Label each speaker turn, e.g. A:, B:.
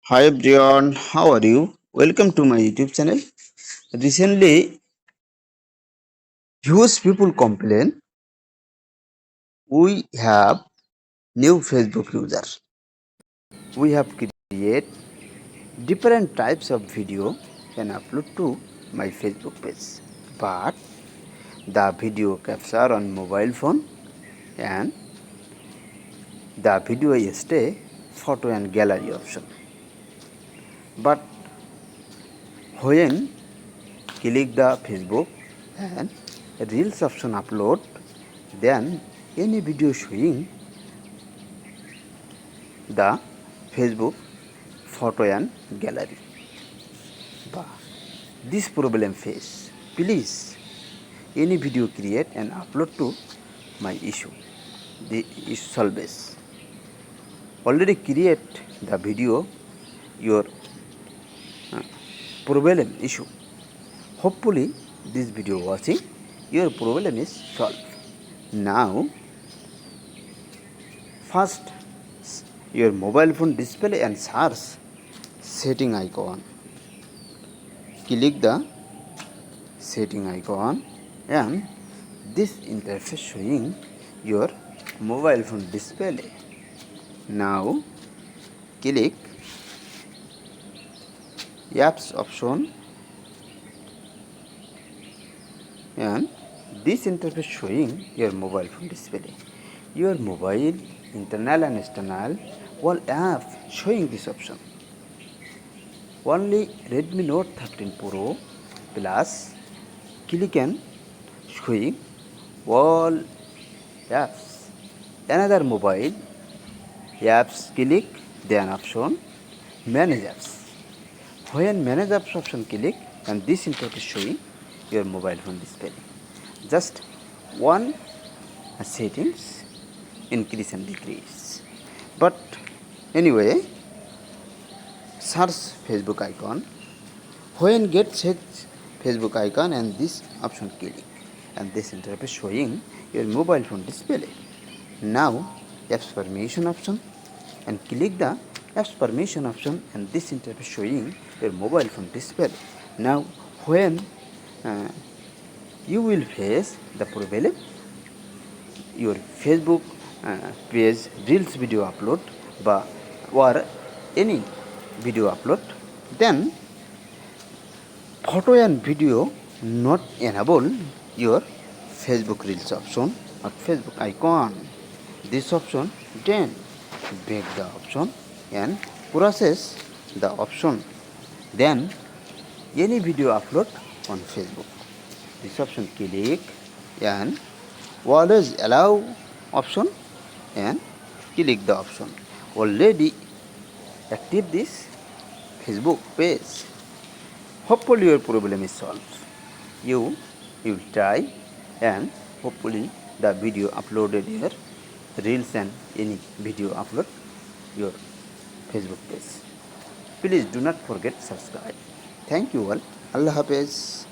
A: Hi everyone, how are you? Welcome to my YouTube channel. Recently, huge people complain we have new Facebook user. We have create different types of video and upload to my Facebook page. But the video capture on mobile phone and the video stay photo and gallery option. But when click the Facebook and Reels option upload, then any video showing the Facebook photo and gallery. But this problem face, please any video create and upload to my issue. The issue solves. Already create the video your problem issue. Hopefully this video watching your problem is solved. Now first your mobile phone display and search setting icon. Click the setting icon and this interface showing your mobile phone display. Now click apps option and this interface showing your mobile phone display. Your mobile internal and external all apps showing this option. Only Redmi Note 13 Pro Plus click and showing all apps. Another mobile apps click then option manage apps. When manage apps option click and this interface showing your mobile phone display. Just one settings increase and decrease. But anyway, search Facebook icon. When get search Facebook icon and this option click and this interface showing your mobile phone display. Now apps permission option and click the apps permission option and this interface showing your mobile phone display. Now when you will face the problem your Facebook page reels video upload or any video upload, then photo and video not enable your Facebook reels option or Facebook icon. This option then back the option and process the option. Then any video upload on Facebook. This option click and always allow option and click the option. Already active this Facebook page. Hopefully your problem is solved. You will try and hopefully the video uploaded here reels and any video upload your Facebook page. Please do not forget subscribe. Thank you all. Allah Hafiz.